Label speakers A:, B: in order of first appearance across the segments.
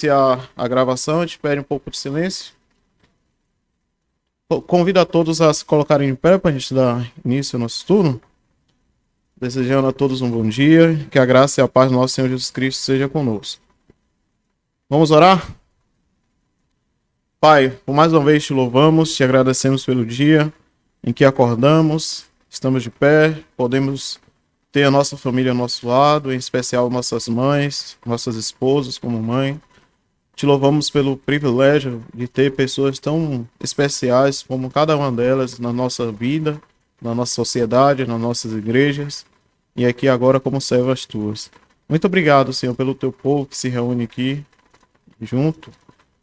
A: A gravação, a gente pede um pouco de silêncio. Convido a todos a se colocarem em pé para a gente dar início ao nosso estudo. Desejando a todos um bom dia, que a graça e a paz do nosso Senhor Jesus Cristo seja conosco. Vamos orar? Pai, por mais uma vez te louvamos, te agradecemos pelo dia em que acordamos, estamos de pé, podemos ter a nossa família ao nosso lado, em especial nossas mães, nossas esposas como mãe. Te louvamos pelo privilégio de ter pessoas tão especiais como cada uma delas na nossa vida, na nossa sociedade, nas nossas igrejas e aqui agora como servas tuas. Muito obrigado, Senhor, pelo teu povo que se reúne aqui junto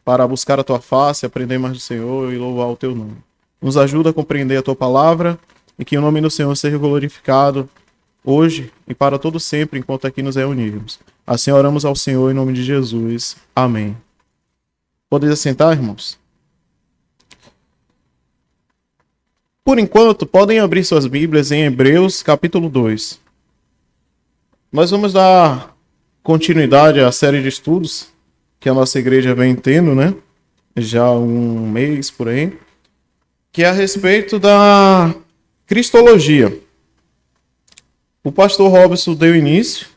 A: para buscar a tua face, aprender mais do Senhor e louvar o teu nome. Nos ajuda a compreender a tua palavra e que o nome do Senhor seja glorificado hoje e para todo sempre enquanto aqui nos reunirmos. Assim oramos ao Senhor em nome de Jesus. Amém. Podem assentar, irmãos? Por enquanto, podem abrir suas Bíblias em Hebreus, capítulo 2. Nós vamos dar continuidade à série de estudos que a nossa igreja vem tendo, né? Já há um mês por aí, que é a respeito da cristologia. O pastor Robson deu início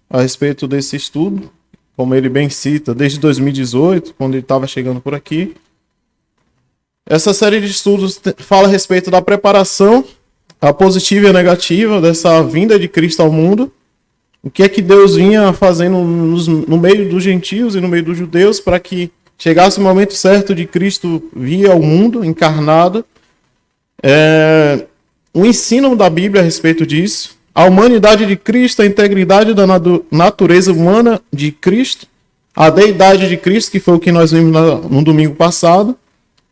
A: a respeito desse estudo, como ele bem cita, desde 2018, quando ele estava chegando por aqui. Essa série de estudos fala a respeito da preparação, a positiva e a negativa dessa vinda de Cristo ao mundo. O que é que Deus vinha fazendo no meio dos gentios e no meio dos judeus para que chegasse o momento certo de Cristo vir ao mundo encarnado. O ensino da Bíblia a respeito disso. A humanidade de Cristo, a integridade da natureza humana de Cristo, a deidade de Cristo, que foi o que nós vimos no domingo passado.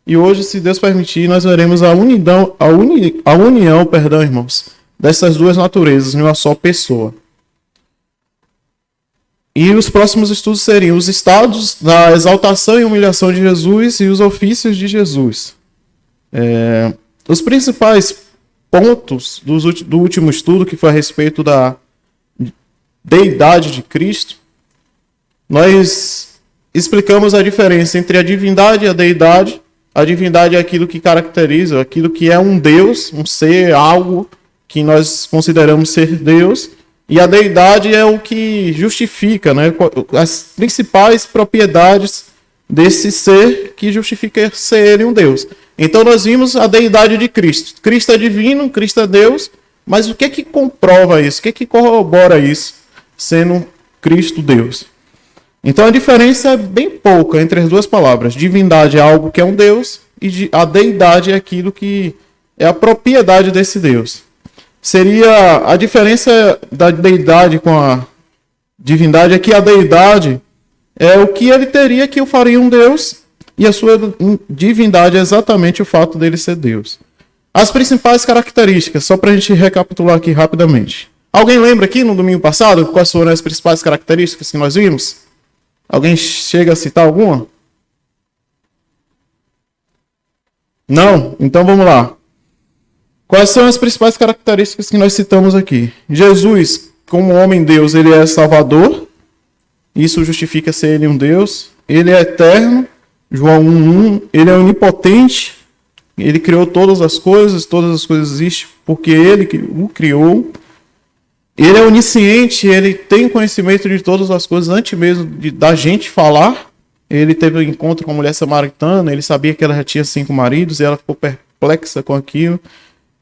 A: E hoje, se Deus permitir, nós veremos a união, irmãos, dessas duas naturezas em uma só pessoa. E os próximos estudos seriam os estados da exaltação e humilhação de Jesus e os ofícios de Jesus. Os principais pontos do último estudo, que foi a respeito da deidade de Cristo, nós explicamos a diferença entre a divindade e a deidade. A divindade é aquilo que caracteriza, aquilo que é um Deus, um ser, algo que nós consideramos ser Deus, e a deidade é o que justifica, né, as principais propriedades desse ser que justifica ser ele um Deus. Então nós vimos a deidade de Cristo. Cristo é divino, Cristo é Deus, mas o que é que comprova isso? O que é que corrobora isso, sendo Cristo Deus? Então a diferença é bem pouca entre as duas palavras. Divindade é algo que é um Deus e a deidade é aquilo que é a propriedade desse Deus. Seria a diferença da deidade com a divindade é que a deidade é o que ele teria que o faria um Deus. E a sua divindade é exatamente o fato dele ser Deus. As principais características, só para a gente recapitular aqui rapidamente. Alguém lembra aqui no domingo passado quais foram as principais características que nós vimos? Alguém chega a citar alguma? Não? Então vamos lá. Quais são as principais características que nós citamos aqui? Jesus, como homem-deus, ele é salvador. Isso justifica ser ele um Deus. Ele é eterno. João 1:1, ele é onipotente, ele criou todas as coisas existem porque ele o criou. Ele é onisciente, ele tem conhecimento de todas as coisas antes mesmo da gente falar. Ele teve um encontro com a mulher samaritana, ele sabia que ela já tinha 5 maridos e ela ficou perplexa com aquilo.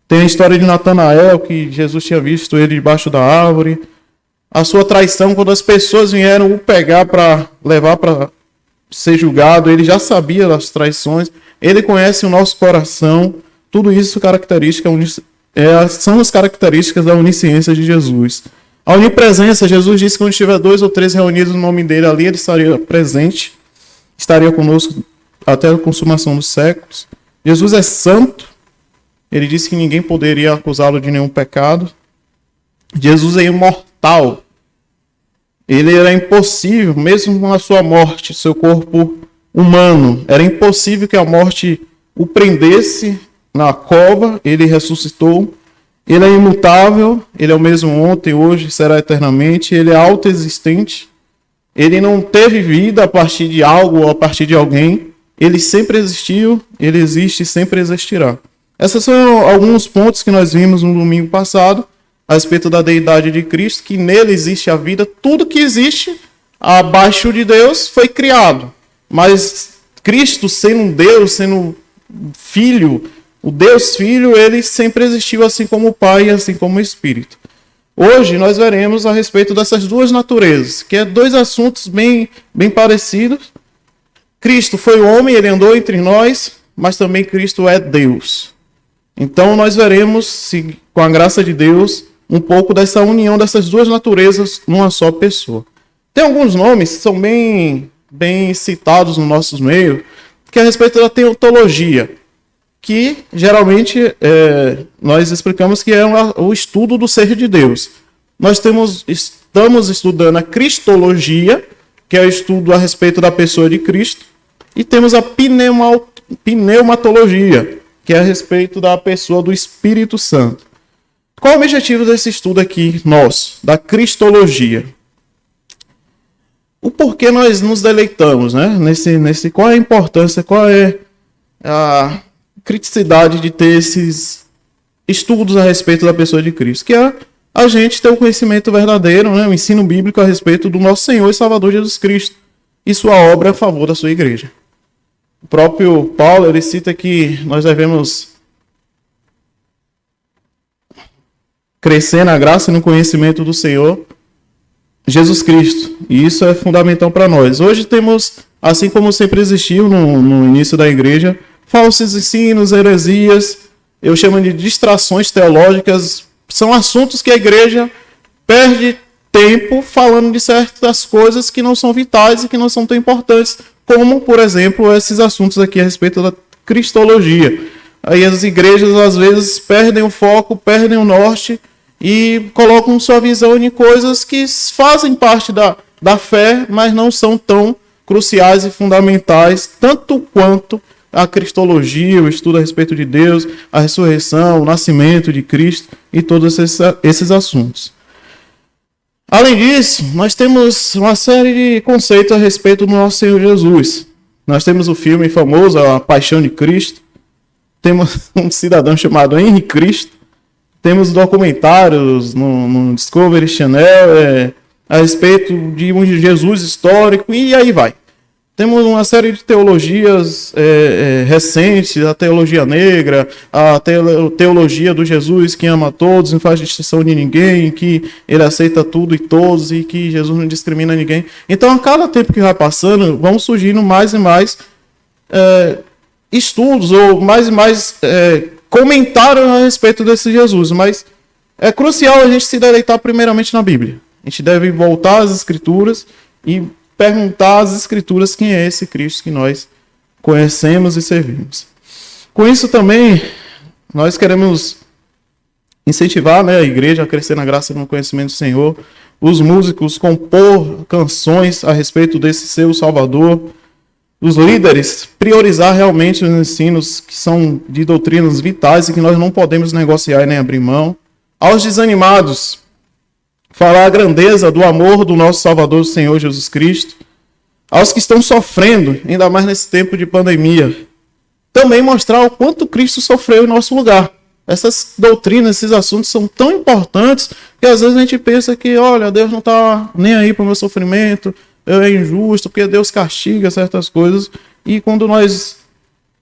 A: Tem a história de Natanael, que Jesus tinha visto ele debaixo da árvore. A sua traição, quando as pessoas vieram o pegar para levar para ser julgado, ele já sabia das traições, ele conhece o nosso coração, tudo isso são as características da onisciência de Jesus. A onipresença, Jesus disse que quando estiver 2 ou 3 reunidos no nome dele ali, ele estaria presente, estaria conosco até a consumação dos séculos. Jesus é santo, ele disse que ninguém poderia acusá-lo de nenhum pecado. Jesus é imortal. Ele era impossível, mesmo com a sua morte, seu corpo humano, era impossível que a morte o prendesse na cova, ele ressuscitou. Ele é imutável, ele é o mesmo ontem, hoje, será eternamente. Ele é autoexistente. Ele não teve vida a partir de algo ou a partir de alguém. Ele sempre existiu, ele existe e sempre existirá. Esses são alguns pontos que nós vimos no domingo passado a respeito da deidade de Cristo, que nele existe a vida. Tudo que existe abaixo de Deus foi criado. Mas Cristo, sendo Deus, sendo Filho, o Deus Filho, ele sempre existiu assim como o Pai e assim como o Espírito. Hoje nós veremos a respeito dessas duas naturezas, que é dois assuntos bem parecidos. Cristo foi homem, ele andou entre nós, mas também Cristo é Deus. Então nós veremos, com a graça de Deus, um pouco dessa união dessas duas naturezas numa só pessoa. Tem alguns nomes que são bem citados no nosso meio, que é a respeito da teologia, que geralmente nós explicamos que é o estudo do ser de Deus. Nós estamos estudando a cristologia, que é o estudo a respeito da pessoa de Cristo, e temos a pneumatologia, que é a respeito da pessoa do Espírito Santo. Qual o objetivo desse estudo aqui nosso, da cristologia? O porquê nós nos deleitamos, né? Qual é a importância, qual é a criticidade de ter esses estudos a respeito da pessoa de Cristo? Que é a gente ter um conhecimento verdadeiro, né? O ensino bíblico a respeito do nosso Senhor e Salvador Jesus Cristo e sua obra a favor da sua igreja. O próprio Paulo, ele cita que nós devemos crescer na graça e no conhecimento do Senhor Jesus Cristo. E isso é fundamental para nós. Hoje temos, assim como sempre existiu no início da igreja, falsos ensinos, heresias, eu chamo de distrações teológicas. São assuntos que a igreja perde tempo falando de certas coisas que não são vitais e que não são tão importantes, como, por exemplo, esses assuntos aqui a respeito da cristologia. Aí as igrejas, às vezes, perdem o foco, perdem o norte e colocam sua visão em coisas que fazem parte da fé, mas não são tão cruciais e fundamentais, tanto quanto a cristologia, o estudo a respeito de Deus, a ressurreição, o nascimento de Cristo e todos esses assuntos. Além disso, nós temos uma série de conceitos a respeito do nosso Senhor Jesus. Nós temos o filme famoso, A Paixão de Cristo. Temos um cidadão chamado Henri Cristo. Temos documentários no Discovery Channel a respeito de um Jesus histórico e aí vai. Temos uma série de teologias recentes, a teologia negra, a teologia do Jesus que ama todos, não faz distinção de ninguém, que ele aceita tudo e todos e que Jesus não discrimina ninguém. Então, a cada tempo que vai passando, vão surgindo mais e mais estudos ou mais e mais comentários a respeito desse Jesus. Mas é crucial a gente se deleitar primeiramente na Bíblia. A gente deve voltar às Escrituras e perguntar às Escrituras quem é esse Cristo que nós conhecemos e servimos. Com isso também, nós queremos incentivar, né, a igreja a crescer na graça e no conhecimento do Senhor, os músicos compor canções a respeito desse seu Salvador, os líderes priorizar realmente os ensinos que são de doutrinas vitais e que nós não podemos negociar nem abrir mão, aos desanimados, falar a grandeza do amor do nosso Salvador, o Senhor Jesus Cristo. Aos que estão sofrendo, ainda mais nesse tempo de pandemia. Também mostrar o quanto Cristo sofreu em nosso lugar. Essas doutrinas, esses assuntos são tão importantes que às vezes a gente pensa que, olha, Deus não está nem aí para o meu sofrimento, é injusto, porque Deus castiga certas coisas. E quando nós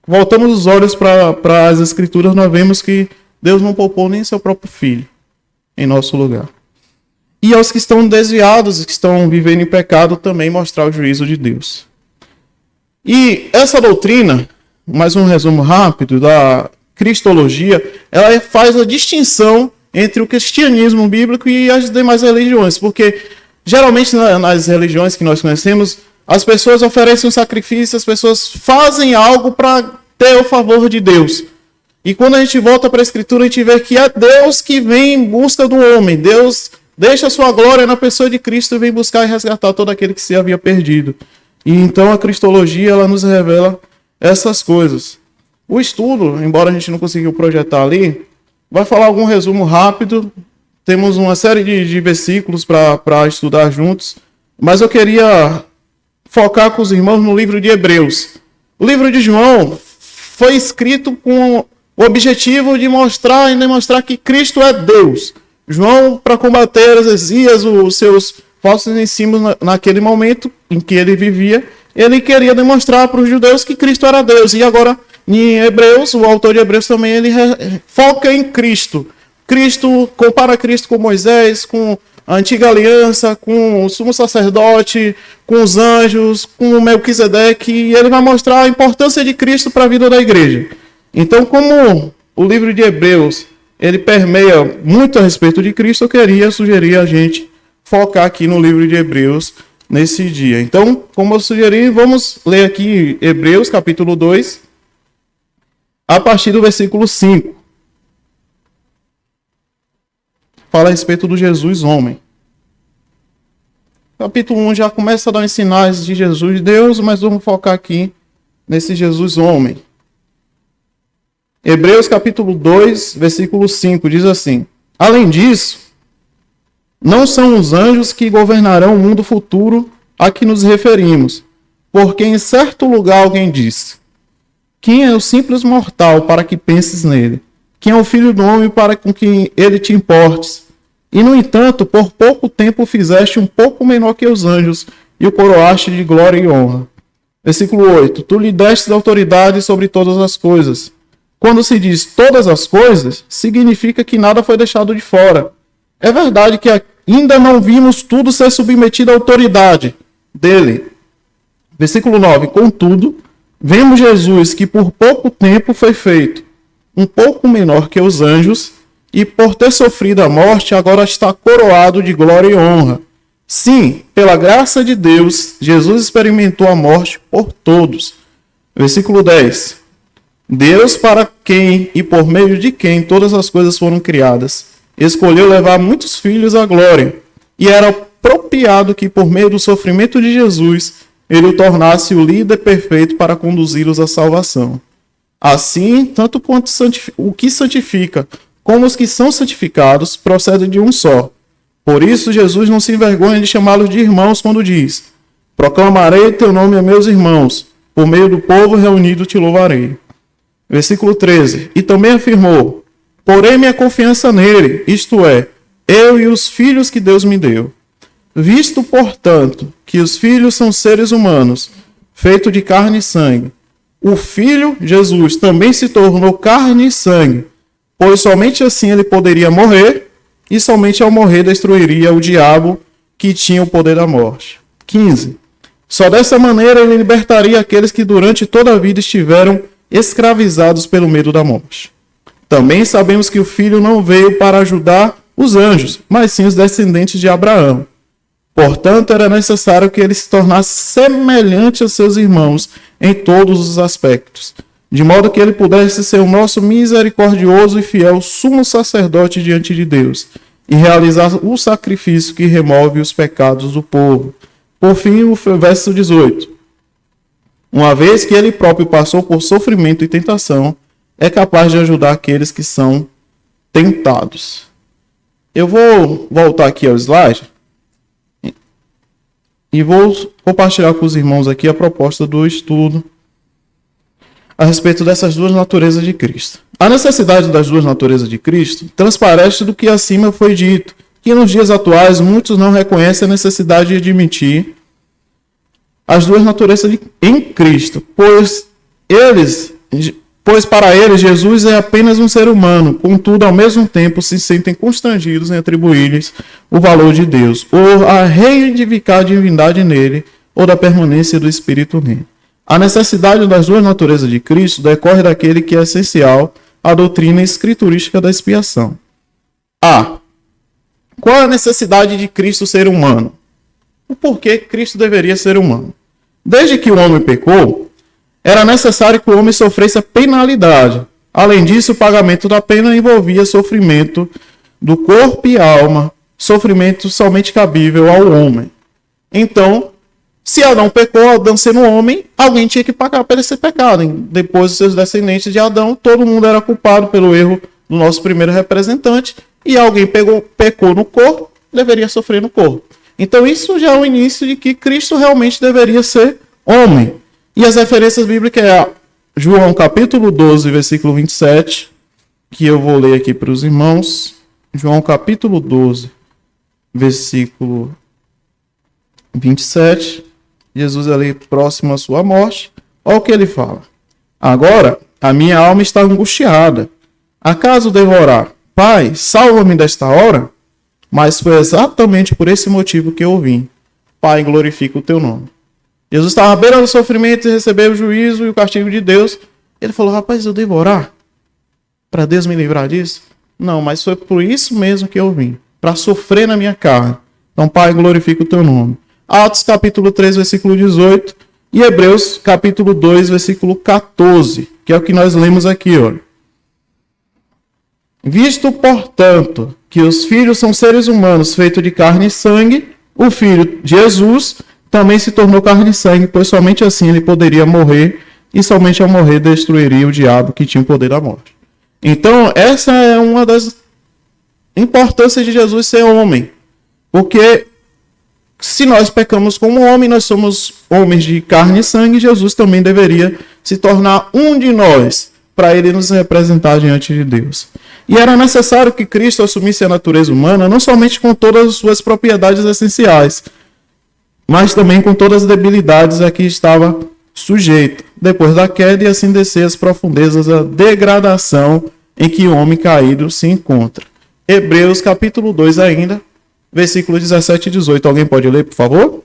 A: voltamos os olhos para as Escrituras, nós vemos que Deus não poupou nem seu próprio Filho em nosso lugar. E aos que estão desviados, que estão vivendo em pecado, também mostrar o juízo de Deus. E essa doutrina, mais um resumo rápido da cristologia, ela faz a distinção entre o cristianismo bíblico e as demais religiões, porque geralmente nas religiões que nós conhecemos, as pessoas oferecem um sacrifício, as pessoas fazem algo para ter o favor de Deus. E quando a gente volta para a Escritura, a gente vê que é Deus que vem em busca do homem. Deus deixa a sua glória na pessoa de Cristo e vem buscar e resgatar todo aquele que se havia perdido. E então a cristologia, ela nos revela essas coisas. O estudo, embora a gente não conseguiu projetar ali, vai falar algum resumo rápido. Temos uma série de versículos para estudar juntos. mas eu queria focar com os irmãos no livro de Hebreus. O livro de João foi escrito com o objetivo de mostrar e demonstrar que Cristo é Deus. João, para combater as heresias, os seus falsos ensinos naquele momento em que ele vivia, ele queria demonstrar para os judeus que Cristo era Deus. E agora, em Hebreus, o autor de Hebreus também, ele foca em Cristo. Cristo, compara Cristo com Moisés, com a antiga aliança, com o sumo sacerdote, com os anjos, com o Melquisedeque, e ele vai mostrar a importância de Cristo para a vida da igreja. Então, como o livro de Hebreus, ele permeia muito a respeito de Cristo, eu queria sugerir a gente focar aqui no livro de Hebreus nesse dia. Então, como eu sugeri, vamos ler aqui Hebreus capítulo 2, a partir do versículo 5. Fala a respeito do Jesus homem. Capítulo 1 já começa a dar os sinais de Jesus Deus, mas vamos focar aqui nesse Jesus homem. Hebreus capítulo 2, versículo 5, diz assim: além disso, não são os anjos que governarão o mundo futuro a que nos referimos, porque em certo lugar alguém disse: quem é o simples mortal para que penses nele? Quem é o filho do homem para com quem ele te importes? E, no entanto, por pouco tempo fizeste um pouco menor que os anjos, e o coroaste de glória e honra. Versículo 8. Tu lhe destes autoridade sobre todas as coisas. Quando se diz todas as coisas, significa que nada foi deixado de fora. É verdade que ainda não vimos tudo ser submetido à autoridade dele. Versículo 9. Contudo, vemos Jesus que por pouco tempo foi feito um pouco menor que os anjos, e por ter sofrido a morte, agora está coroado de glória e honra. Sim, pela graça de Deus, Jesus experimentou a morte por todos. Versículo 10. Deus, para quem e por meio de quem todas as coisas foram criadas, escolheu levar muitos filhos à glória, e era apropriado que por meio do sofrimento de Jesus, ele o tornasse o líder perfeito para conduzi-los à salvação. Assim, tanto quanto o que santifica, como os que são santificados, procedem de um só. Por isso, Jesus não se envergonha de chamá-los de irmãos quando diz: proclamarei teu nome a meus irmãos, por meio do povo reunido te louvarei. Versículo 13. E também afirmou: porém minha confiança nele, isto é, eu e os filhos que Deus me deu. Visto, portanto, que os filhos são seres humanos, feitos de carne e sangue, o Filho, Jesus, também se tornou carne e sangue, pois somente assim ele poderia morrer, e somente ao morrer destruiria o diabo que tinha o poder da morte. 15. Só dessa maneira ele libertaria aqueles que durante toda a vida estiveram escravizados pelo medo da morte. Também sabemos que o Filho não veio para ajudar os anjos, mas sim os descendentes de Abraão. Portanto, era necessário que ele se tornasse semelhante aos seus irmãos em todos os aspectos, de modo que ele pudesse ser o nosso misericordioso e fiel sumo sacerdote diante de Deus, e realizar o sacrifício que remove os pecados do povo. Por fim, o verso 18. Uma vez que ele próprio passou por sofrimento e tentação, é capaz de ajudar aqueles que são tentados. Eu vou voltar aqui ao slide e vou compartilhar com os irmãos aqui a proposta do estudo a respeito dessas duas naturezas de Cristo. A necessidade das duas naturezas de Cristo transparece do que acima foi dito, que nos dias atuais muitos não reconhecem a necessidade de admitir as duas naturezas em Cristo, pois para eles Jesus é apenas um ser humano, contudo ao mesmo tempo se sentem constrangidos em atribuir-lhes o valor de Deus, ou a reivindicar a divindade nele, ou da permanência do Espírito nele. A necessidade das duas naturezas de Cristo decorre daquele que é essencial à doutrina escriturística da expiação. A. Qual é a necessidade de Cristo ser humano? O porquê Cristo deveria ser humano? Desde que o homem pecou, era necessário que o homem sofresse a penalidade. Além disso, o pagamento da pena envolvia sofrimento do corpo e alma, sofrimento somente cabível ao homem. Então, se Adão pecou, Adão sendo homem, alguém tinha que pagar por esse pecado. Depois, os seus descendentes de Adão, todo mundo era culpado pelo erro do nosso primeiro representante, e alguém pecou no corpo, deveria sofrer no corpo. Então isso já é o início de que Cristo realmente deveria ser homem. E as referências bíblicas é João capítulo 12, versículo 27, que eu vou ler aqui para os irmãos. João capítulo 12, versículo 27. Jesus ali próximo à sua morte. Olha o que ele fala. Agora a minha alma está angustiada. Acaso devo orar? Pai, salva-me desta hora? Mas foi exatamente por esse motivo que eu vim. Pai, glorifica o teu nome. Jesus estava à beira do sofrimento e recebeu o juízo e o castigo de Deus. Ele falou, rapaz, eu devo orar? Para Deus me livrar disso? Não, mas foi por isso mesmo que eu vim. Para sofrer na minha carne. Então, Pai, glorifica o teu nome. Atos capítulo 3, versículo 18. E Hebreus capítulo 2, versículo 14. Que é o que nós lemos aqui, olha. Visto, portanto, que os filhos são seres humanos feitos de carne e sangue, o Filho, Jesus, também se tornou carne e sangue, pois somente assim ele poderia morrer, e somente ao morrer destruiria o diabo que tinha o poder da morte. Então, essa é uma das importâncias de Jesus ser homem. Porque se nós pecamos como homem, nós somos homens de carne e sangue, Jesus também deveria se tornar um de nós, para ele nos representar diante de Deus. E era necessário que Cristo assumisse a natureza humana, não somente com todas as suas propriedades essenciais, mas também com todas as debilidades a que estava sujeito, depois da queda, e assim descer as profundezas da degradação em que o homem caído se encontra. Hebreus capítulo 2 ainda, versículos 17 e 18. Alguém pode ler, por favor?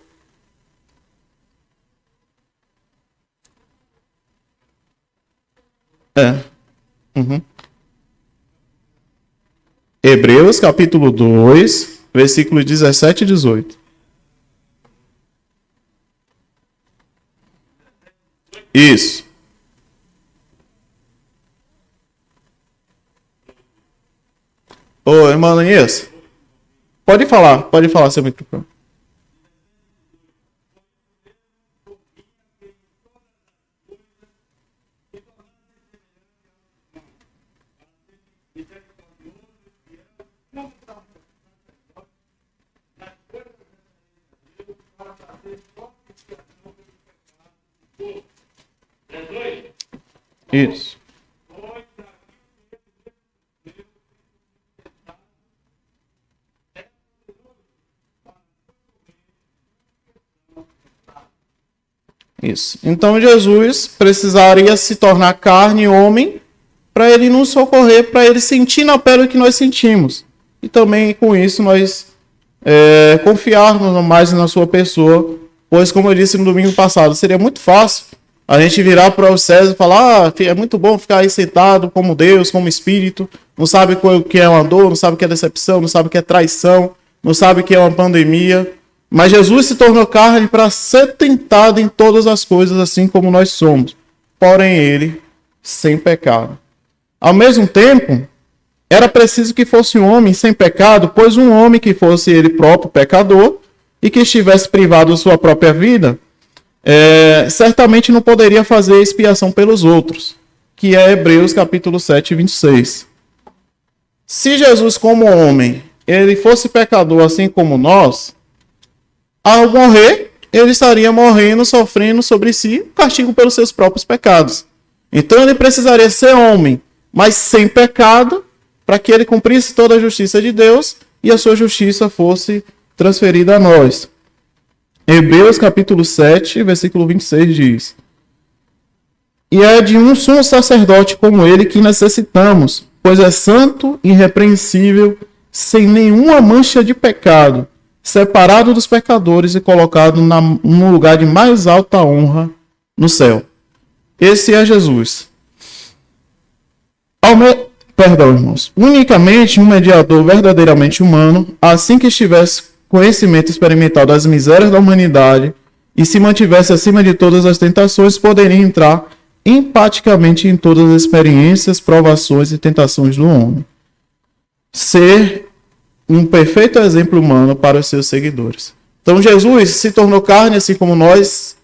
A: Hebreus capítulo 2, versículos 17 e 18. Isso. Ô, irmã Inês, pode falar seu microfone. Isso. Isso. Então Jesus precisaria se tornar carne e homem para ele nos socorrer, para ele sentir na pele o que nós sentimos. E também com isso nós confiarmos mais na sua pessoa, pois como eu disse no domingo passado, seria muito fácil a gente virar para o César e falar, é muito bom ficar aí sentado como Deus, como Espírito, não sabe o que é uma dor, não sabe o que é decepção, não sabe o que é traição, não sabe o que é uma pandemia. Mas Jesus se tornou carne para ser tentado em todas as coisas, assim como nós somos. Porém, ele sem pecado. Ao mesmo tempo, era preciso que fosse um homem sem pecado, pois um homem que fosse ele próprio pecador e que estivesse privado da sua própria vida, certamente não poderia fazer expiação pelos outros, que é Hebreus capítulo 7, 26. Se Jesus, como homem, ele fosse pecador assim como nós, ao morrer, ele estaria morrendo, sofrendo sobre si o castigo pelos seus próprios pecados. Então ele precisaria ser homem, mas sem pecado, para que ele cumprisse toda a justiça de Deus e a sua justiça fosse transferida a nós. Hebreus capítulo 7, versículo 26 diz: E é de um sumo sacerdote como ele que necessitamos, pois é santo, irrepreensível, sem nenhuma mancha de pecado, separado dos pecadores e colocado no lugar de mais alta honra no céu. Esse é Jesus. Perdão, irmãos. Unicamente um mediador verdadeiramente humano, assim que estivesse conhecimento experimental das misérias da humanidade e se mantivesse acima de todas as tentações, poderia entrar empaticamente em todas as experiências, provações e tentações do homem. Ser um perfeito exemplo humano para os seus seguidores. Então Jesus se tornou carne assim como nós.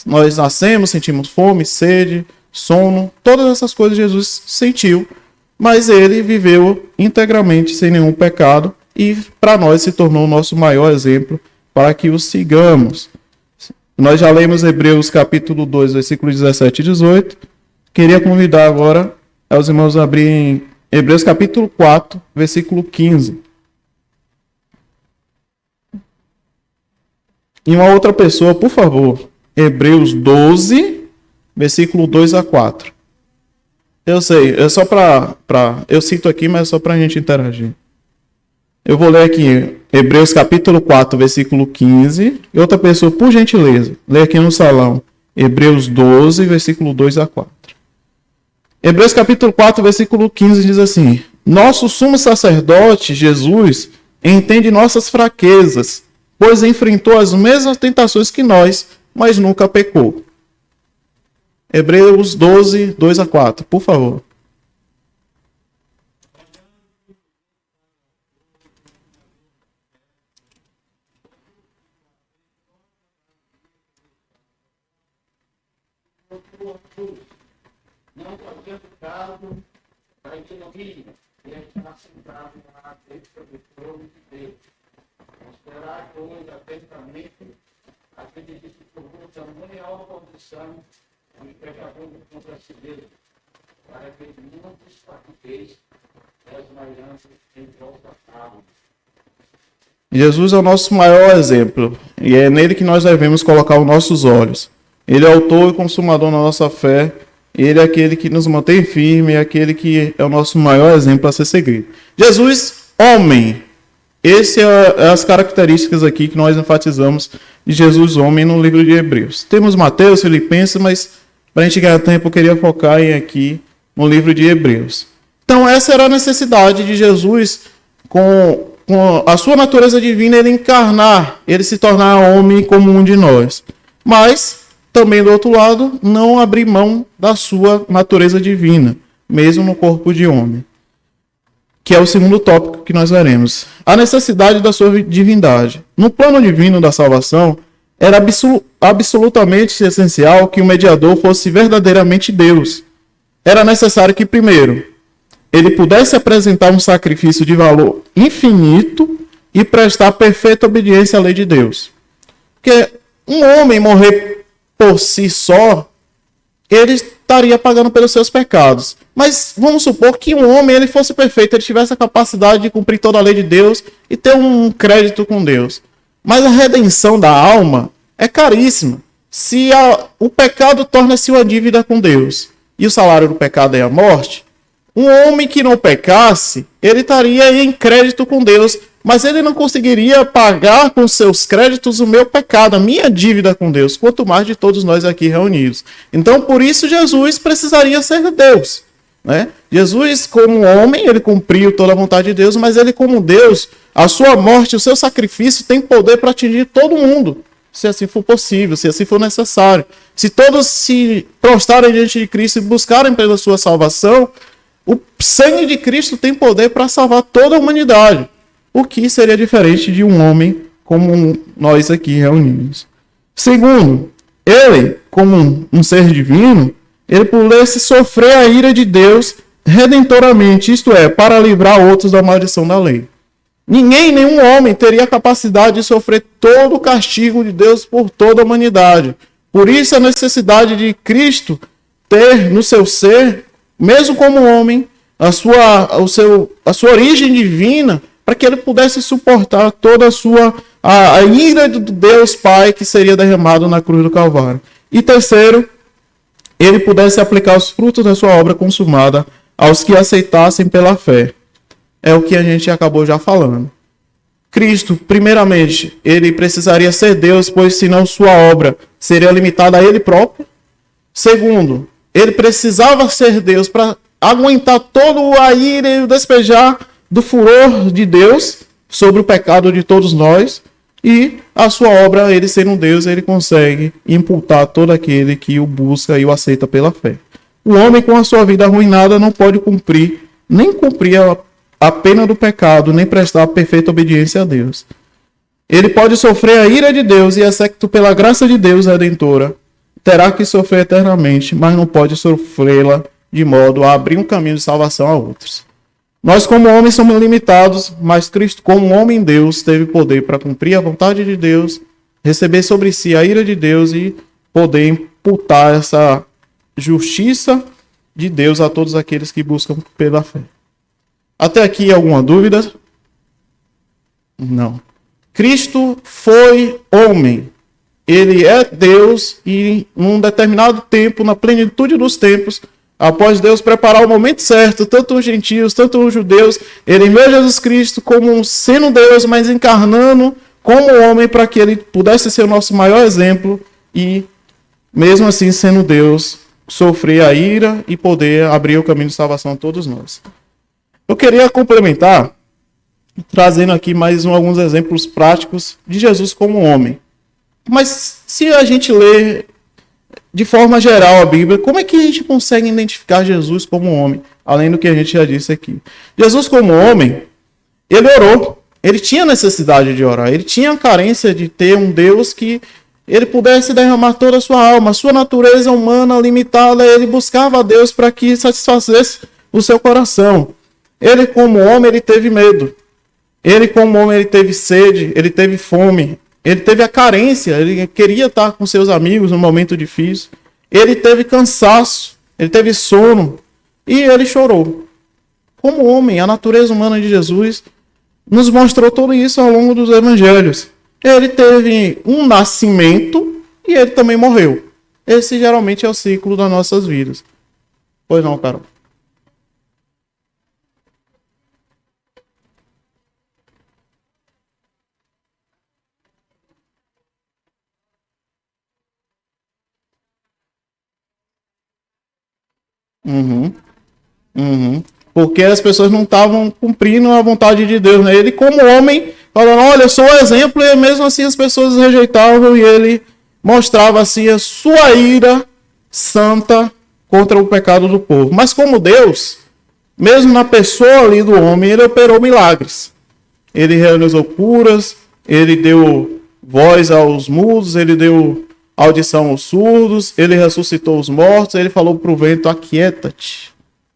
A: Nós nascemos, sentimos fome, sede, sono, todas essas coisas Jesus sentiu, mas ele viveu integralmente sem nenhum pecado e para nós se tornou o nosso maior exemplo para que o sigamos. Nós já lemos Hebreus capítulo 2, versículos 17 e 18. Queria convidar agora os irmãos a abrirem Hebreus capítulo 4, versículo 15. E uma outra pessoa, por favor, Hebreus 12, versículo 2 a 4. Eu sei, é só eu cito aqui, mas é só para a gente interagir. Eu vou ler aqui Hebreus capítulo 4, versículo 15. E outra pessoa, por gentileza, lê aqui no salão. Hebreus 12, versículo 2 a 4. Hebreus capítulo 4, versículo 15 diz assim: Nosso sumo sacerdote, Jesus, entende nossas fraquezas, pois enfrentou as mesmas tentações que nós, mas nunca pecou. Hebreus 12, 2 a 4, por favor.
B: Não havia pecado para que não vinha, e a gente está sentado lá dentro do trono de Deus. Esperar hoje atentamente aquele que se tornou tamanha oposição ao pecador contra si mesmo, para que não desfaqueis das alianças em volta alma.
A: Jesus é o nosso maior exemplo, e é nele que nós devemos colocar os nossos olhos. Ele é o autor e consumador da nossa fé. Ele é aquele que nos mantém firme, é aquele que é o nosso maior exemplo a ser seguido. Jesus, homem. Essas são as características aqui que nós enfatizamos de Jesus, homem, no livro de Hebreus. Temos Mateus, Filipenses, mas para a gente ganhar tempo, eu queria focar aqui no livro de Hebreus. Então, essa era a necessidade de Jesus, com a sua natureza divina, ele encarnar, ele se tornar homem como um de nós. Mas também, do outro lado, não abrir mão da sua natureza divina, mesmo no corpo de homem. Que é o segundo tópico que nós veremos. A necessidade da sua divindade. No plano divino da salvação, era absolutamente essencial que o mediador fosse verdadeiramente Deus. Era necessário que, primeiro, ele pudesse apresentar um sacrifício de valor infinito e prestar perfeita obediência à lei de Deus. Porque um homem morrer por si só, ele estaria pagando pelos seus pecados. Mas vamos supor que um homem ele fosse perfeito, ele tivesse a capacidade de cumprir toda a lei de Deus e ter um crédito com Deus. Mas a redenção da alma é caríssima. Se o pecado torna-se uma dívida com Deus e o salário do pecado é a morte, um homem que não pecasse, ele estaria em crédito com Deus, mas ele não conseguiria pagar com seus créditos o meu pecado, a minha dívida com Deus, quanto mais de todos nós aqui reunidos. Então, por isso, Jesus precisaria ser Deus, né? Jesus, como homem, ele cumpriu toda a vontade de Deus, mas ele, como Deus, a sua morte, o seu sacrifício tem poder para atingir todo mundo, se assim for possível, se assim for necessário. Se todos se prostrarem diante de Cristo e buscarem pela sua salvação, o sangue de Cristo tem poder para salvar toda a humanidade. O que seria diferente de um homem como nós aqui reunidos. Segundo, ele, como um ser divino, ele pudesse sofrer a ira de Deus redentoramente, isto é, para livrar outros da maldição da lei. Nenhum homem teria a capacidade de sofrer todo o castigo de Deus por toda a humanidade. Por isso a necessidade de Cristo ter no seu ser, mesmo como homem, a sua origem divina, para que ele pudesse suportar toda a ira de Deus Pai que seria derramado na cruz do Calvário. E terceiro, ele pudesse aplicar os frutos da sua obra consumada aos que aceitassem pela fé. É o que a gente acabou já falando. Cristo, primeiramente, ele precisaria ser Deus, pois senão sua obra seria limitada a ele próprio. Segundo, ele precisava ser Deus para aguentar todo a ira e o despejar do furor de Deus sobre o pecado de todos nós, e a sua obra, ele sendo Deus, ele consegue imputar todo aquele que o busca e o aceita pela fé. O homem com a sua vida arruinada não pode nem cumprir a pena do pecado, nem prestar perfeita obediência a Deus. Ele pode sofrer a ira de Deus e, exceto pela graça de Deus redentora, terá que sofrer eternamente, mas não pode sofrê-la de modo a abrir um caminho de salvação a outros. Nós, como homens, somos limitados, mas Cristo, como homem Deus, teve poder para cumprir a vontade de Deus, receber sobre si a ira de Deus e poder imputar essa justiça de Deus a todos aqueles que buscam pela fé. Até aqui, alguma dúvida? Não. Cristo foi homem. Ele é Deus e, num determinado tempo, na plenitude dos tempos, após Deus preparar o momento certo, tanto os gentios, tanto os judeus, ele enviou Jesus Cristo como sendo Deus, mas encarnando como homem para que ele pudesse ser o nosso maior exemplo e, mesmo assim, sendo Deus, sofrer a ira e poder abrir o caminho de salvação a todos nós. Eu queria complementar, trazendo aqui mais alguns exemplos práticos de Jesus como homem. Mas se a gente ler de forma geral a Bíblia, como é que a gente consegue identificar Jesus como homem? Além do que a gente já disse aqui. Jesus como homem, ele orou. Ele tinha necessidade de orar. Ele tinha a carência de ter um Deus que ele pudesse derramar toda a sua alma. A sua natureza humana limitada, ele buscava a Deus para que satisfazesse o seu coração. Ele como homem, ele teve medo. Ele como homem, ele teve sede, ele teve fome. Ele teve a carência, ele queria estar com seus amigos num momento difícil. Ele teve cansaço, ele teve sono e ele chorou. Como homem, a natureza humana de Jesus nos mostrou tudo isso ao longo dos evangelhos. Ele teve um nascimento e ele também morreu. Esse geralmente é o ciclo das nossas vidas. Pois não, Carol? Porque as pessoas não estavam cumprindo a vontade de Deus, né? Ele, como homem, falando, olha, eu sou o exemplo, e mesmo assim as pessoas rejeitavam, e ele mostrava assim a sua ira santa contra o pecado do povo. Mas como Deus, mesmo na pessoa ali do homem, ele operou milagres. Ele realizou curas, ele deu voz aos mudos, ele deu audição aos surdos, ele ressuscitou os mortos, ele falou para o vento, aquieta-te,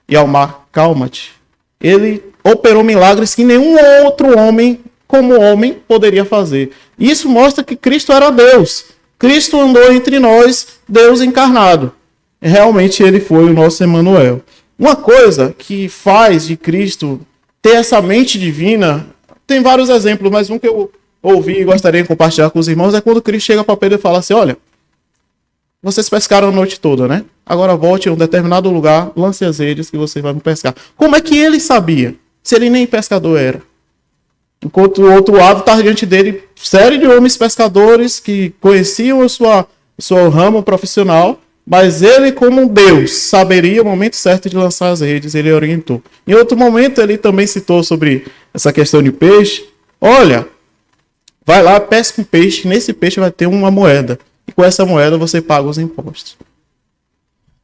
A: e ao mar, calma-te. Ele operou milagres que nenhum outro homem, como homem, poderia fazer. Isso mostra que Cristo era Deus. Cristo andou entre nós, Deus encarnado. Realmente ele foi o nosso Emmanuel. Uma coisa que faz de Cristo ter essa mente divina, tem vários exemplos, mas um que eu ouvi e gostaria de compartilhar com os irmãos é quando Cristo chega para Pedro e fala assim, olha, vocês pescaram a noite toda, né? Agora volte a um determinado lugar, lance as redes que você vai me pescar. Como é que ele sabia? Se ele nem pescador era. Enquanto o outro lado está diante dele, série de homens pescadores que conheciam o seu ramo profissional, mas ele, como Deus, saberia o momento certo de lançar as redes, ele orientou. Em outro momento, ele também citou sobre essa questão de peixe. Olha, vai lá, pesca um peixe, nesse peixe vai ter uma moeda. E com essa moeda você paga os impostos.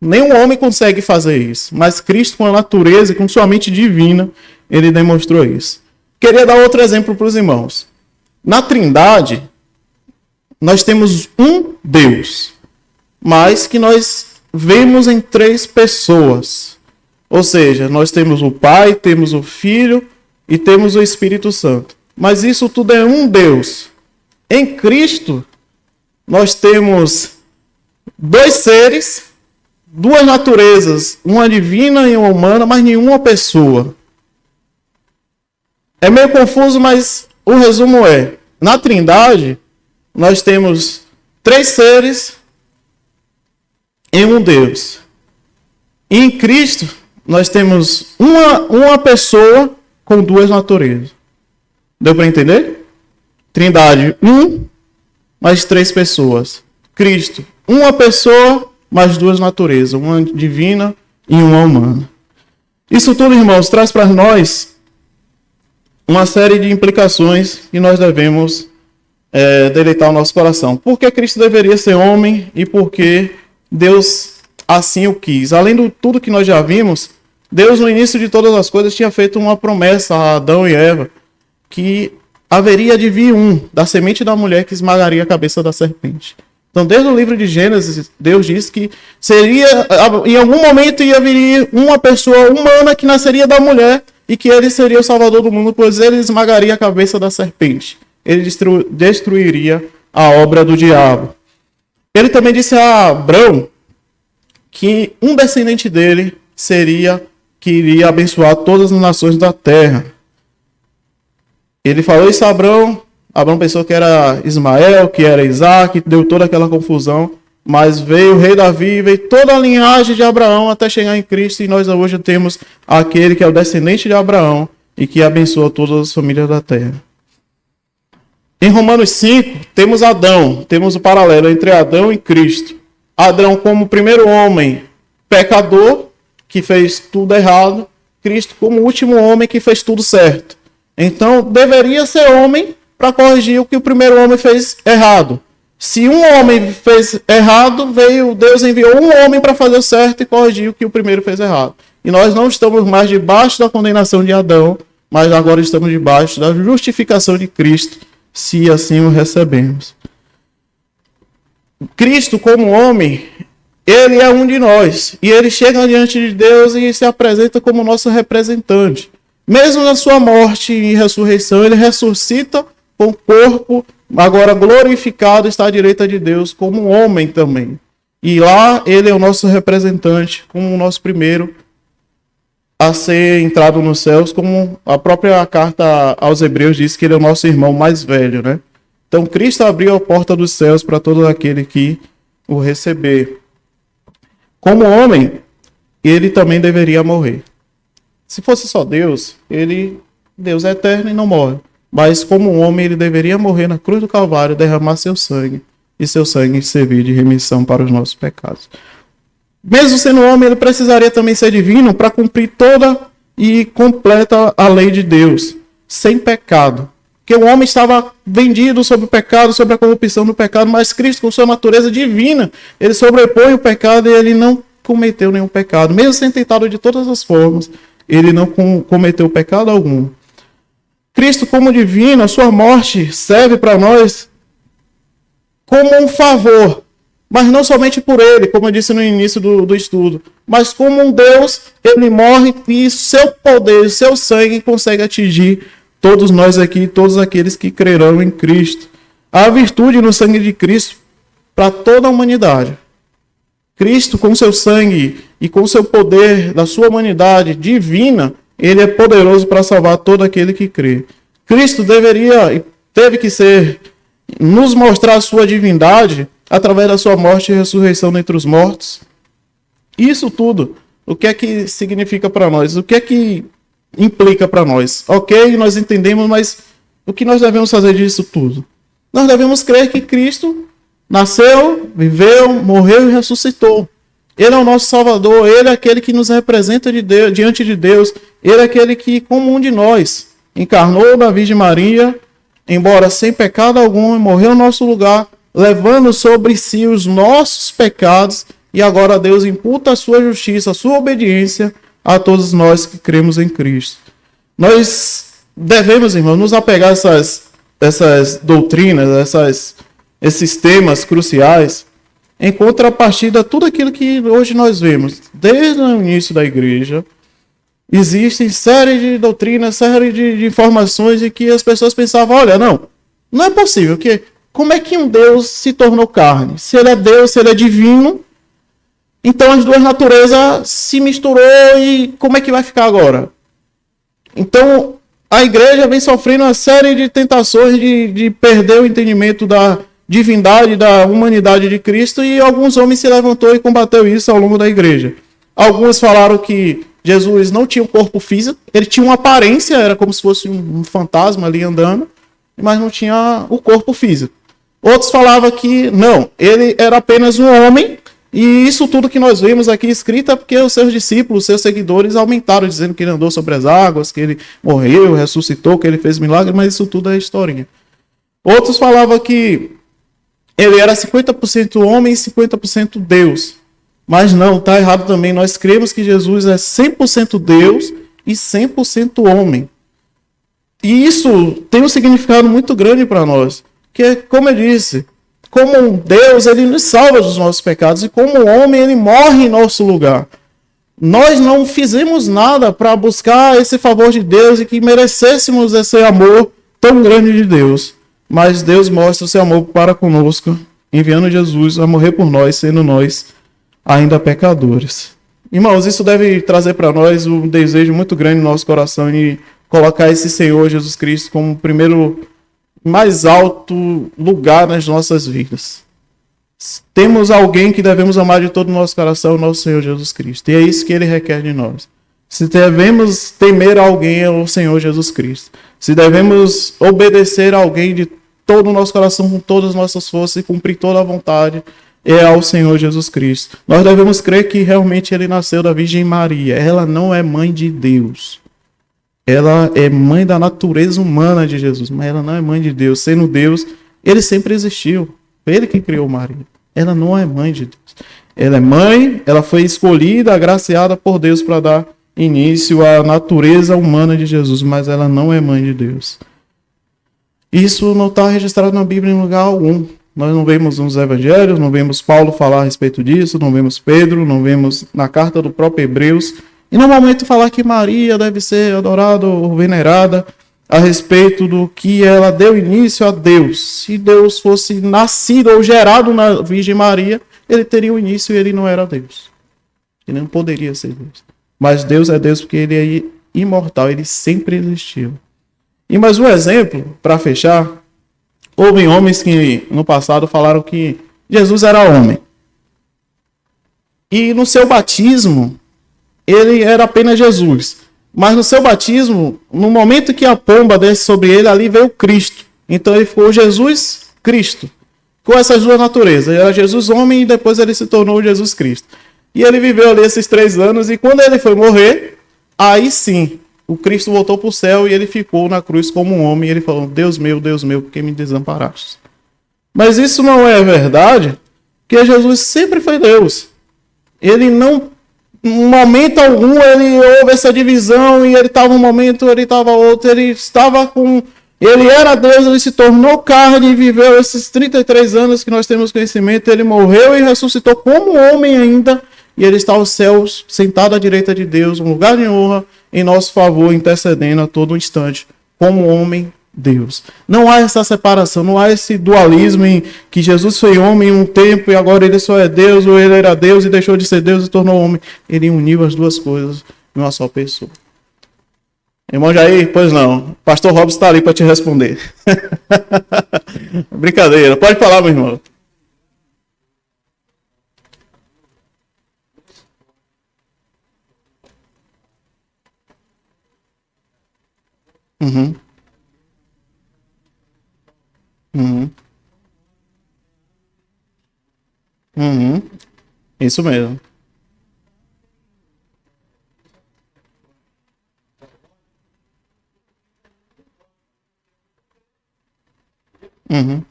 A: Nenhum homem consegue fazer isso. Mas Cristo, com a natureza e com sua mente divina, ele demonstrou isso. Queria dar outro exemplo para os irmãos. Na Trindade, nós temos um Deus, mas que nós vemos em três pessoas. Ou seja, nós temos o Pai, temos o Filho e temos o Espírito Santo. Mas isso tudo é um Deus. Em Cristo, nós temos dois seres, duas naturezas, uma divina e uma humana, mas nenhuma pessoa. É meio confuso, mas o resumo é, na Trindade, nós temos três seres em um Deus. E em Cristo, nós temos uma pessoa com duas naturezas. Deu para entender? Trindade, mais três pessoas. Cristo, uma pessoa, mais duas naturezas, uma divina e uma humana. Isso tudo, irmãos, traz para nós uma série de implicações que nós devemos deleitar o nosso coração. Por que Cristo deveria ser homem e por que Deus assim o quis? Além de tudo que nós já vimos, Deus, no início de todas as coisas, tinha feito uma promessa a Adão e Eva que haveria de vir da semente da mulher que esmagaria a cabeça da serpente. Então, desde o livro de Gênesis, Deus disse que seria, em algum momento ia vir uma pessoa humana que nasceria da mulher e que ele seria o salvador do mundo, pois ele esmagaria a cabeça da serpente. Ele destruiria a obra do diabo. Ele também disse a Abraão que um descendente dele seria que iria abençoar todas as nações da terra. Ele falou isso a Abraão. Abraão pensou que era Ismael, que era Isaac, deu toda aquela confusão. Mas veio o rei Davi, veio toda a linhagem de Abraão até chegar em Cristo. E nós hoje temos aquele que é o descendente de Abraão e que abençoa todas as famílias da terra. Em Romanos 5, temos Adão. Temos o paralelo entre Adão e Cristo. Adão como o primeiro homem pecador, que fez tudo errado. Cristo como o último homem que fez tudo certo. Então, deveria ser homem para corrigir o que o primeiro homem fez errado. Se um homem fez errado, Deus enviou um homem para fazer o certo e corrigir o que o primeiro fez errado. E nós não estamos mais debaixo da condenação de Adão, mas agora estamos debaixo da justificação de Cristo, se assim o recebemos. Cristo, como homem, ele é um de nós. E ele chega diante de Deus e se apresenta como nosso representante. Mesmo na sua morte e ressurreição, ele ressuscita com o corpo agora glorificado, está à direita de Deus como um homem também. E lá ele é o nosso representante, como o nosso primeiro a ser entrado nos céus, como a própria carta aos Hebreus diz que ele é o nosso irmão mais velho, né? Então Cristo abriu a porta dos céus para todo aquele que o receber. Como homem, ele também deveria morrer. Se fosse só Deus, Deus é eterno e não morre. Mas como um homem, ele deveria morrer na cruz do Calvário, derramar seu sangue, e seu sangue servir de remissão para os nossos pecados. Mesmo sendo homem, ele precisaria também ser divino para cumprir toda e completa a lei de Deus, sem pecado. Porque o homem estava vendido sobre o pecado, sobre a corrupção do pecado, mas Cristo, com sua natureza divina, ele sobrepõe o pecado e ele não cometeu nenhum pecado. Mesmo sendo tentado de todas as formas, ele não cometeu pecado algum. Cristo, como divino, a sua morte serve para nós como um favor, mas não somente por ele, como eu disse no início do estudo, mas como um Deus, ele morre e seu poder, seu sangue consegue atingir todos nós aqui, todos aqueles que crerão em Cristo. Há virtude no sangue de Cristo para toda a humanidade. Cristo, com seu sangue e com seu poder da sua humanidade divina, ele é poderoso para salvar todo aquele que crê. Cristo teve que nos mostrar a sua divindade através da sua morte e ressurreição dentre os mortos. Isso tudo, o que é que significa para nós? O que é que implica para nós? Ok, nós entendemos, mas o que nós devemos fazer disso tudo? Nós devemos crer que Cristo nasceu, viveu, morreu e ressuscitou. Ele é o nosso Salvador, ele é aquele que nos representa diante de Deus, ele é aquele que, como um de nós, encarnou da Virgem Maria, embora sem pecado algum, morreu no nosso lugar, levando sobre si os nossos pecados, e agora Deus imputa a sua justiça, a sua obediência a todos nós que cremos em Cristo. Nós devemos, irmãos, nos apegar a essas doutrinas, esses temas cruciais, em contrapartida a tudo aquilo que hoje nós vemos. Desde o início da igreja, existem série de doutrinas, série de informações em que as pessoas pensavam, olha, não é possível, como é que um Deus se tornou carne? Se ele é Deus, se ele é divino, então as duas naturezas se misturou e como é que vai ficar agora? Então a igreja vem sofrendo uma série de tentações de perder o entendimento da divindade, da humanidade de Cristo, e alguns homens se levantou e combateu isso ao longo da igreja. Alguns falaram que Jesus não tinha um corpo físico, ele tinha uma aparência, era como se fosse um fantasma ali andando, mas não tinha o corpo físico. Outros falavam que não, ele era apenas um homem, e isso tudo que nós vemos aqui escrito é porque os seus discípulos, os seus seguidores aumentaram, dizendo que ele andou sobre as águas, que ele morreu, ressuscitou, que ele fez milagre, mas isso tudo é historinha. Outros falavam que ele era 50% homem e 50% Deus. Mas não, está errado também. Nós cremos que Jesus é 100% Deus e 100% homem. E isso tem um significado muito grande para nós. Que, como eu disse, como um Deus, ele nos salva dos nossos pecados. E como homem, ele morre em nosso lugar. Nós não fizemos nada para buscar esse favor de Deus e que merecêssemos esse amor tão grande de Deus. Mas Deus mostra o seu amor para conosco, enviando Jesus a morrer por nós, sendo nós ainda pecadores. Irmãos, isso deve trazer para nós um desejo muito grande no nosso coração de colocar esse Senhor Jesus Cristo como o primeiro, mais alto lugar nas nossas vidas. Temos alguém que devemos amar de todo o nosso coração, o nosso Senhor Jesus Cristo. E é isso que Ele requer de nós. Se devemos temer a alguém, é o Senhor Jesus Cristo. Se devemos obedecer a alguém de todo o nosso coração, com todas as nossas forças e cumprir toda a vontade, é ao Senhor Jesus Cristo. Nós devemos crer que realmente Ele nasceu da Virgem Maria. Ela não é mãe de Deus. Ela é mãe da natureza humana de Jesus, mas ela não é mãe de Deus. Sendo Deus, Ele sempre existiu. Foi Ele que criou Maria. Ela não é mãe de Deus. Ela é mãe, ela foi escolhida, agraciada por Deus para dar início à natureza humana de Jesus, mas ela não é mãe de Deus. Isso não está registrado na Bíblia em lugar algum. Nós não vemos nos evangelhos, não vemos Paulo falar a respeito disso, não vemos Pedro, não vemos na carta do próprio Hebreus. E no momento falar que Maria deve ser adorada ou venerada a respeito do que ela deu início a Deus. Se Deus fosse nascido ou gerado na Virgem Maria, ele teria um início e ele não era Deus. Ele não poderia ser Deus. Mas Deus é Deus porque ele é imortal, ele sempre existiu. E mais um exemplo, para fechar, houve homens que no passado falaram que Jesus era homem. E no seu batismo, ele era apenas Jesus. Mas no seu batismo, no momento que a pomba desce sobre ele, ali veio Cristo. Então ele ficou Jesus Cristo. Com essas duas naturezas. Ele era Jesus homem e depois ele se tornou Jesus Cristo. E ele viveu ali esses 3 anos e quando ele foi morrer, aí sim, o Cristo voltou para o céu e ele ficou na cruz como um homem. E ele falou, Deus meu, por que me desamparaste? Mas isso não é verdade, porque Jesus sempre foi Deus. Ele não, em momento algum, ele houve essa divisão e ele estava um momento, ele estava outro, ele estava com... Ele era Deus, ele se tornou carne e viveu esses 33 anos que nós temos conhecimento. Ele morreu e ressuscitou como homem ainda. E ele está aos céus, sentado à direita de Deus, um lugar de honra em nosso favor, intercedendo a todo instante, como homem, Deus. Não há essa separação, não há esse dualismo em que Jesus foi homem em um tempo e agora ele só é Deus, ou ele era Deus e deixou de ser Deus e tornou homem. Ele uniu as duas coisas em uma só pessoa. Irmão Jair, pois não. Pastor Robson está ali para te responder. Brincadeira. Pode falar, meu irmão. Uhum. Uhum. Uhum. Isso mesmo. Uhum.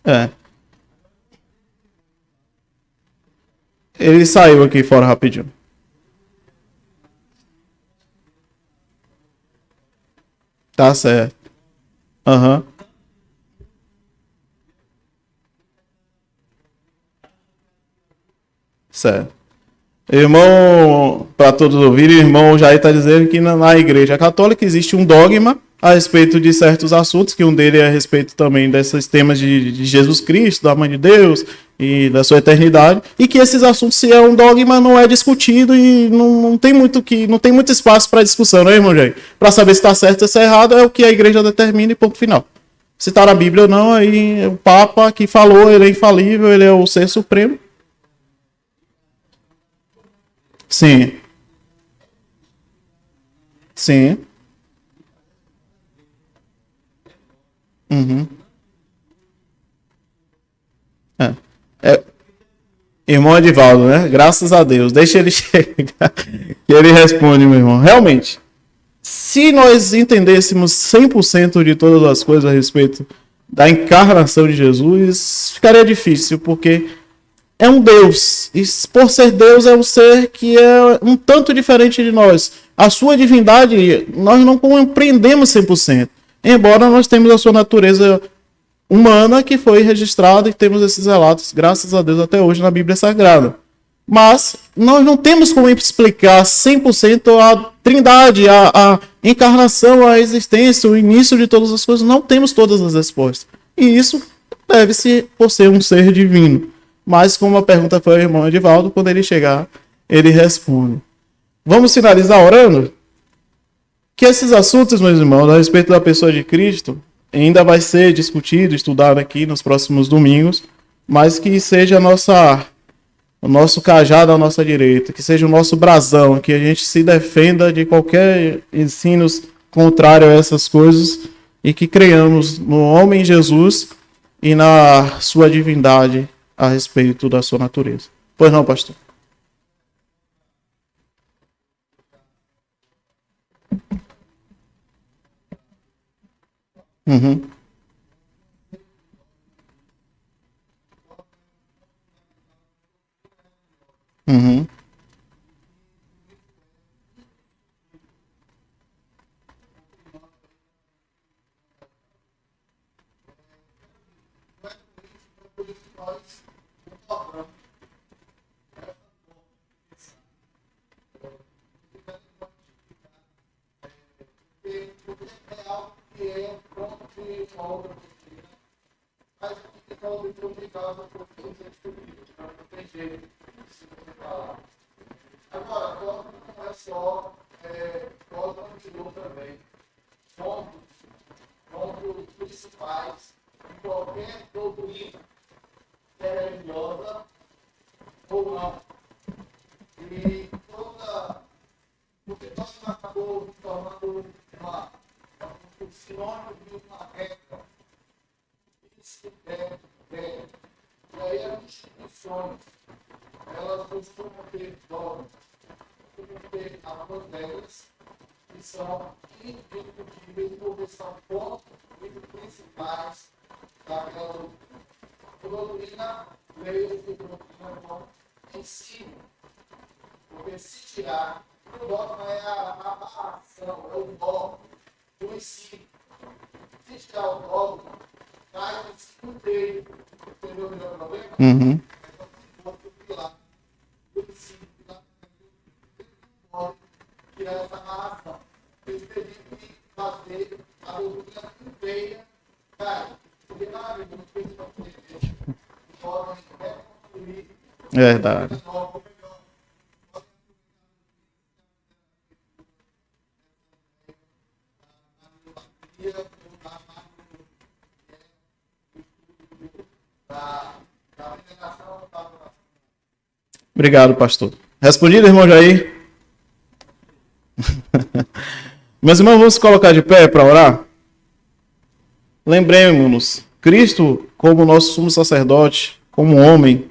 A: É. Ele saiu aqui fora rapidinho. Tá certo. Aham. Certo. Irmão, para todos ouvirem, o irmão Jair está dizendo que na Igreja Católica existe um dogma a respeito de certos assuntos, que um deles é a respeito também desses temas de Jesus Cristo, da Mãe de Deus e da sua eternidade, e que esses assuntos, se é um dogma, não é discutido e não tem muito espaço para discussão, né, irmão Jair? Para saber se está certo ou se está errado, é o que a Igreja determina e ponto final. Se está na Bíblia ou não, aí o Papa que falou, ele é infalível, ele é o ser supremo. Sim. Sim. Uhum. É. É, irmão Edivaldo, né? Graças a Deus. Deixa ele chegar. Que ele responde, meu irmão. Realmente, se nós entendêssemos 100% de todas as coisas a respeito da encarnação de Jesus, ficaria difícil, porque é um Deus. E por ser Deus, é um ser que é um tanto diferente de nós. A sua divindade, nós não compreendemos 100%. Embora nós temos a sua natureza humana que foi registrada e temos esses relatos, graças a Deus, até hoje na Bíblia Sagrada. Mas nós não temos como explicar 100% a trindade, a encarnação, a existência, o início de todas as coisas. Não temos todas as respostas. E isso deve-se por ser um ser divino. Mas como a pergunta foi ao irmão Edivaldo, quando ele chegar, ele responde. Vamos finalizar orando? Que esses assuntos, meus irmãos, a respeito da pessoa de Cristo, ainda vai ser discutido, estudado aqui nos próximos domingos, mas que seja o nosso cajado à nossa direita, que seja o nosso brasão, que a gente se defenda de qualquer ensino contrário a essas coisas e que creiamos no homem Jesus e na sua divindade a respeito da sua natureza. Pois não, pastor? Uhum. Uhum.
B: Agora, dogma não é só dogma continua também. Pontos principais de qualquer doutrina, religiosa ou não. E porque dogma acabou se tornando um sinônimo de uma regra. Isso é. E aí as instituições, elas costumam ter dogmas, costumam ter algumas regras que são indiscutíveis porque são pontos muito principais daquela doutrina, leia-se doutrina como ensino. Porque se tirar, o dogma é a amarração, é o dogma do ensino. Se tirar o dogma, cai no ensino inteiro. Entendeu o meu problema?
A: Uhum.
B: Tirar essa amarração. Eles teriam que fazer a doutrina inteira, cara, porque na vida não fez para poder podem reconstruir
A: Verdade.
B: melhor.
A: Obrigado, pastor. Respondido, irmão Jair? Meus irmãos, vamos se colocar de pé para orar? Lembremos-nos, Cristo, como nosso sumo sacerdote, como homem,